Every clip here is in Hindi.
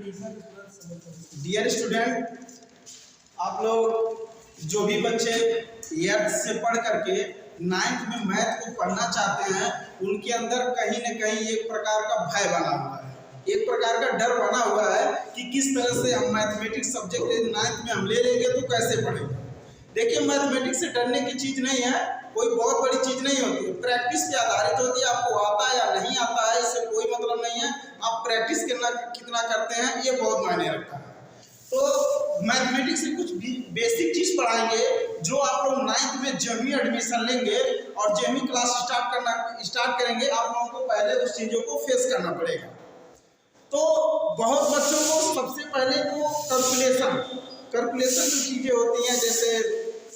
डियर स्टूडेंट, आप लोग जो भी बच्चे 8th से पढ़ करके 9th में मैथ को पढ़ना चाहते हैं, उनके अंदर कहीं न कहीं एक प्रकार का भय बना हुआ है, एक प्रकार का डर बना हुआ है कि किस तरह से हम मैथमेटिक्स सब्जेक्ट 9th में हम ले लेंगे तो कैसे पढ़ेंगे। देखिए, मैथमेटिक्स से डरने की चीज़ नहीं है, कोई बहुत बड़ी चीज़ नहीं होती है, प्रैक्टिस पे आधारित होती है। आपको आता है या नहीं आता है इससे कोई मतलब नहीं है, आप प्रैक्टिस कितना करते हैं ये बहुत मायने रखता है। तो मैथमेटिक्स से कुछ बेसिक चीज़ पढ़ाएंगे जो आप लोग 9th में जब ही एडमिशन लेंगे और जब ही क्लास स्टार्ट करेंगे, आप लोगों को पहले उस चीज़ों को फेस करना पड़ेगा। तो बहुत बच्चों को सबसे पहले तो कैलकुलेशन जो चीज़ें होती हैं, जैसे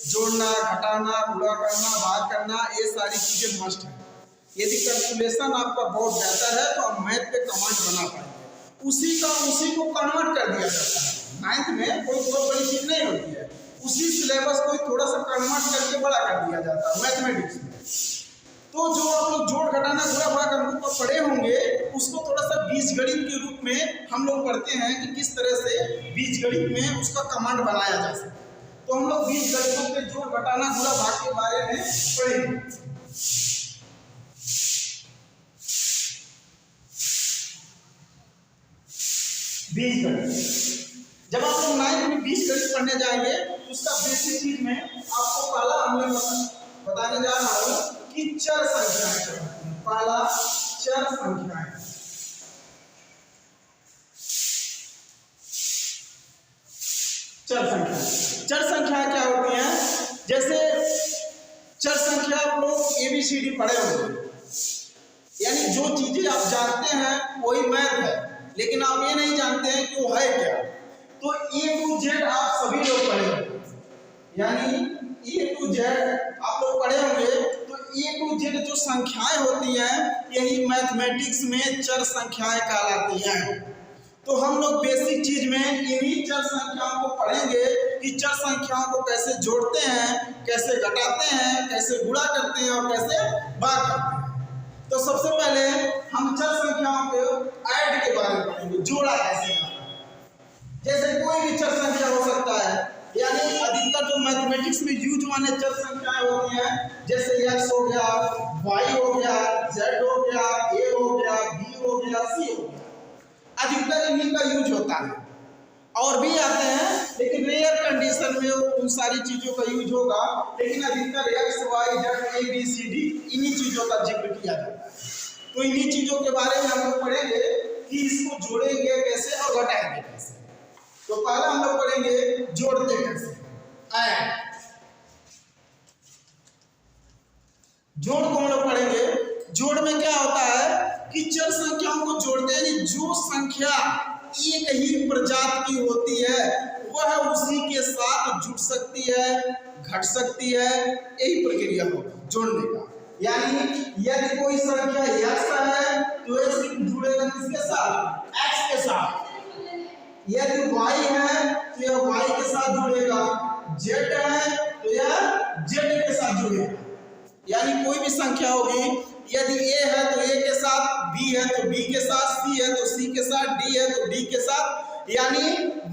जोड़ना, घटाना, गुणा करना, भाग करना, ये सारी चीज़ें मस्ट है। यदि कैलकुलेशन आपका बहुत बेहतर है तो आप मैथ पे कमांड बना पाएंगे। उसी को कन्वर्ट कर दिया जाता है। 9th में कोई बहुत बड़ी चीज़ नहीं होती है, उसी सिलेबस को थोड़ा सा कन्वर्ट करके बड़ा कर दिया जाता है मैथमेटिक्स में। तो जो आप लोग जोड़, घटाना, गुणा, भाग हम लोग पढ़े होंगे, उसको थोड़ा सा बीजगणित के रूप में हम लोग पढ़ते हैं कि किस तरह से बीजगणित में उसका कमांड बनाया जा सकता है। तो हम लोग बीजगणितों के जोड़, घटाना, गुणा, भाग के बारे में पढ़ेंगे। बीजगणित जब आप लोग 9th में बीजगणित पढ़ने जाएंगे तो उसका बेसिक चीज में आपको पहला हमने बताने जा रहा हूं कि चर संख्याएं। पहला चर संख्याएं। चर संख्याएं क्या होती हैं? जैसे चर संख्या आप लोग ABCD पढ़े होंगे, यानी जो चीजें आप जानते हैं वही मैथ है, लेकिन आप ये नहीं जानते हैं कि वो है क्या। तो A to Z आप सभी लोग पढ़े होंगे, यानी A to Z आप लोग पढ़े होंगे। तो A to Z जो संख्याएं होती हैं, यही मैथमेटिक्स में चर संख्याएं कहलाती हैं। तो हम लोग बेसिक चीज में इन्हीं चर संख्याओं को पढ़ेंगे कि चर संख्याओं को कैसे जोड़ते हैं, कैसे घटाते हैं, कैसे गुणा करते हैं और कैसे भाग करते हैं। तो सबसे पहले हम चर संख्याओं के ऐड के बारे में पढ़ेंगे, जोड़ा कैसे करना है। जैसे कोई भी चर संख्या हो सकता है, यानी अधिकतर जो मैथमेटिक्स में यूज वाले चर संख्याएं होती हैं, जैसे x हो गया, y हो गया, z हो गया, a हो गया, b हो गया, c हो गया, अधिकतर इन्हीं का यूज होता है। और भी आते हैं, लेकिन रेयर कंडीशन में उन सारी चीजों का यूज होगा, लेकिन अधिकतर x, y, z, a, b, c, d इन्हीं चीजों का जिक्र किया जाता है। तो इन्हीं चीजों के बारे में हम लोग पढ़ेंगे कि इसको जोड़ेंगे कैसे और घटाएंगे कैसे। तो पहला हम लोग पढ़ेंगे जोड़ते कैसे, ऐड। जोड़ को हम लोग पढ़ेंगे। जोड़ में क्या होता है कि चर संख्याओं को जोड़ते हैं, जो संख्या एक ही प्रजाति की होती है वह उसी के साथ जुड़ सकती है, घट सकती है, यही प्रक्रिया होगी जोड़ने का। यानी यदि कोई संख्या x है तो ये सिर्फ जुड़ेगा किसके साथ? x के साथ। यदि y है तो यह y के साथ जुड़ेगा, z है तो यह z के साथ जुड़ेगा। यानी कोई भी संख्या होगी, यदि a है तो a के साथ, b है तो b के साथ, c है तो c के साथ, d है तो d के साथ, यानी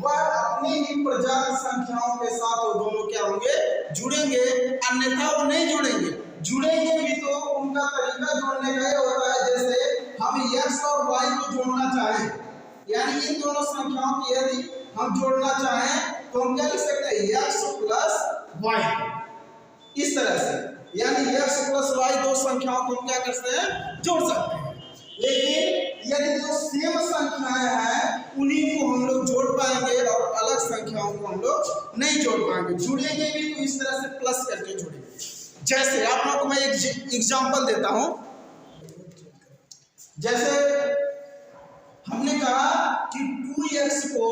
वह अपनी ही प्रजाति संख्याओं के साथ वो दोनों क्या होंगे? जुड़ेंगे, अन्यथा वो नहीं जुड़ेंगे। जुड़ेंगे भी तो उनका तरीका जोड़ने का ये होता है, जैसे हम x और y को जोड़ना चाहें, यानी इन दोनों संख्याओं की यदि हम जोड़ना चाहें तो हम क्या लिख सकते हैं? x प्लस y, इस तरह से। यानी x प्लस y दो संख्याओं को हम क्या कर सकते हैं? जोड़ सकते हैं। लेकिन यदि जो सेम संख्याएं हैं उन्हीं को हम लोग जोड़ पाएंगे और अलग संख्याओं को हम लोग नहीं जोड़ पाएंगे। जुड़ेंगे भी तो इस तरह से प्लस करके जुड़ेंगे। जैसे आप लोगों को मैं एक एग्जांपल देता हूं। जैसे हमने कहा कि 2x को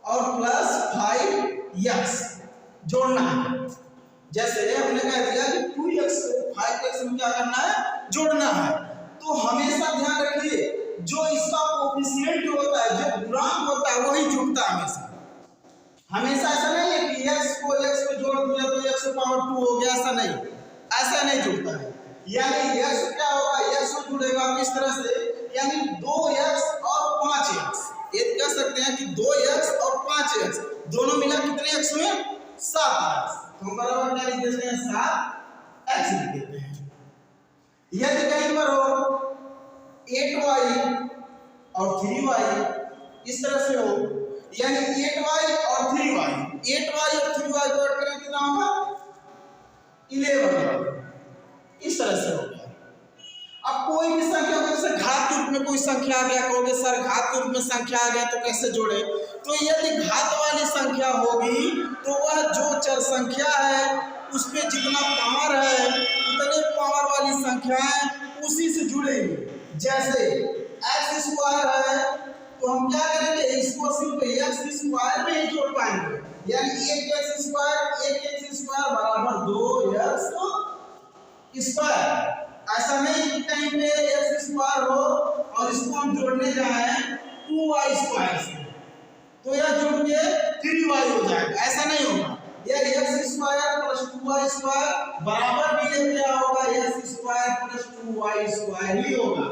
और प्लस 5x जोड़ना है। जैसे हमने कह दिया कि 2x को 5x में क्या करना है? जोड़ना है। तो हमेशा ध्यान रखिए, जो इसका कोएफिशिएंट होता है, जो गुणांक होता है, वही जुड़ता है हमेशा। ऐसा नहीं है कि x को जोड़ दिया तो x पावर 2 हो गया, ऐसा नहीं जुड़ता है। यानी x क्या होगा? x को जुड़ेगा किस तरह से? यानी 2x और 5x ये कह सकते हैं कि 2x और 5x दोनों मिला कितने x हुए? 7x। तो हम बराबर क्या लिख देते हैं? 7x लिख देते हैं। यदि कहीं पर हो 8y और 3y इस तरह से हो, यानी 8y और 3y, 8y और 3y को ऐड करें कितना होगा? 11। इस तरह से हो गया। अब कोई भी संख्या को जैसे घात के रूप में कोई संख्या आ गया, कहोगे सर घात के रूप में संख्या आ गया तो कैसे जोड़े? तो यदि घात वाली संख्या होगी तो वह जो चर संख्या है उस पे जितना पावर है उतने पावर वाली संख्याएं उसी से जुड़ेंगी। जैसे x स्क्वायर है तो हम क्या करेंगे? इसको सिर्फ x स्क्वायर में ही जोड़ पाएंगे, यानी 1x स्क्वायर बराबर 2x स्क्वायर। ऐसा नहीं कि कहीं पे x स्क्वायर हो और इसको हम जोड़ने जाएं 2y स्क्वायर से तो यह जुड़ के 3y हो जाएगा, ऐसा नहीं होगा। यह x square plus 2y square बराबर भी ये क्या होगा? x square plus 2y square ही होगा।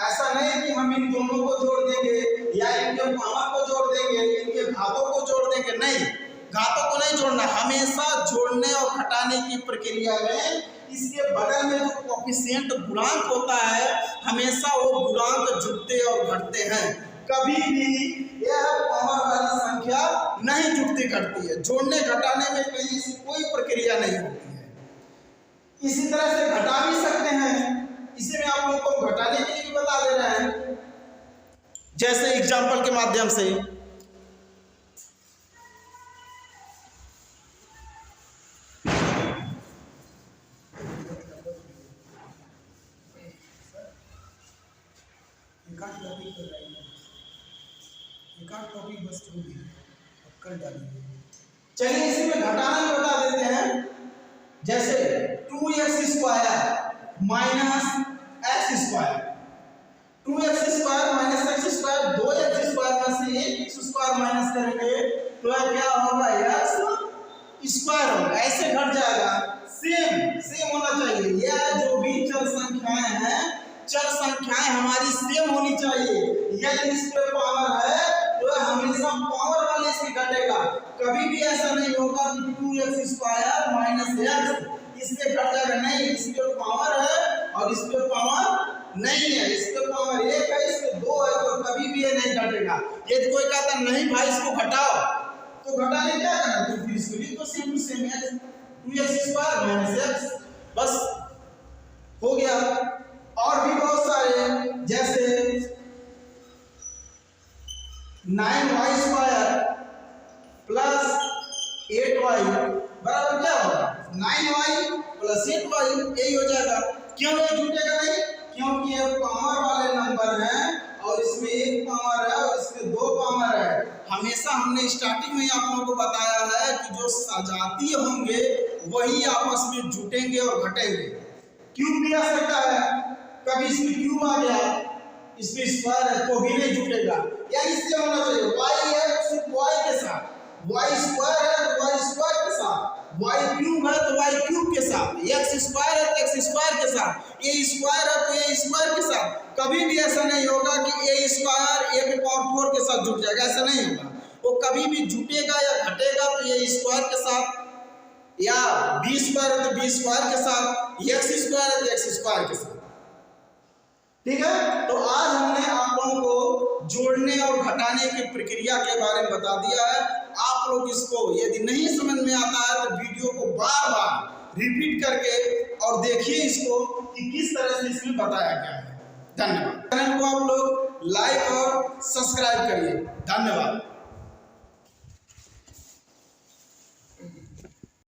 ऐसा नहीं कि हम इन दोनों को जोड़ देंगे या इनके पावर को जोड़ देंगे, इनके घातों को जोड़ देंगे, नहीं, घातों को नहीं जोड़ना। हमेशा जोड़ने और घटाने की प्रक्रिया में इसके बगल में जो कोएफिशिएंट गुणांक होता है हमेशा वो गुणांक जुड़ते और घटते हैं। कभी भी यह पावर वाली संख्या नहीं जुड़ती घटती है। जोड़ने घटाने में कहीं ऐसी कोई प्रक्रिया नहीं होती है। इसी तरह से घटा भी सकते हैं, इसी में आप लोगों को घटाने के लिए भी बता दे रहे हैं, जैसे एग्जाम्पल के माध्यम से। टॉपिक बस छोड़ कल डालिए। चलिए इसी में घटाना भी बता देते हैं, जैसे 2x square minus x square, 2x square minus x square, 2x square में से 1x स्क्वायर माइनस करेंगे तो क्या होगा? x स्क्वायर होगा। ऐसे घट जाएगा। सेम होना चाहिए। यह जो भी चर संख्याएं हैं, चर संख्याएं हमारी सेम होनी चाहिए। यदि इस पे पावर है तो हमेशा पावर वाले से घटेगा। कभी भी ऐसा नहीं होगा कि 2x स्क्वायर माइनस x इससे घट जाएगा, नहीं, इस पे पावर है और इस पे पावर नहीं है। इस पे पावर 1 है, इस पे 2 है, तो कभी भी ये नहीं घटेगा। यदि कोई कहता नहीं भाई इसको घटाओ तो घटाने क्या करना? तो फिर इसको लिखो same to same x, 2x square minus x, बस हो गया। और भी बहुत सारे, जैसे 9y स्क्वायर प्लस 8y बराबर क्या होगा? 9y प्लस 8y, यही हो जाएगा। क्यों ये जुटेगा नहीं? क्योंकि ये पावर वाले नंबर हैं और इसमें 1 पावर है और इसमें 2 पावर है। हमेशा हमने स्टार्टिंग में आप लोगों को बताया है कि जो सजातीय होंगे वही आपस में जुटेंगे और घटेंगे। क्यूब भी आ सकता है, कभी इसमें क्यूब आ गया, इसमें स्क्वायर है तो भी नहीं जुटेगा। या इससे होना चाहिए y है सिर्फ y के साथ, y स्क्वायर है तो y स्क्वायर के साथ, y क्यूब है तो y क्यूब के साथ, x स्क्वायर है तो x स्क्वायर के साथ, a स्क्वायर है तो a स्क्वायर के साथ। कभी भी ऐसा नहीं होगा कि a स्क्वायर a की पावर 4 के साथ जुट जाएगा, ऐसा नहीं होगा। वो कभी भी जुटेगा या घटेगा तो a स्क्वायर के साथ, या b स्क्वायर है तो b स्क्वायर के साथ, x स्क्वायर है तो x स्क्वायर के साथ। ठीक है, तो आज हमने आप लोगों को जोड़ने और घटाने की प्रक्रिया के बारे में बता दिया है। आप लोग इसको यदि नहीं समझ में आता है तो वीडियो को बार बार रिपीट करके और देखिए इसको कि किस तरह से इसमें बताया गया है। धन्यवाद। चैनल को आप लोग लाइक और सब्सक्राइब करिए। धन्यवाद।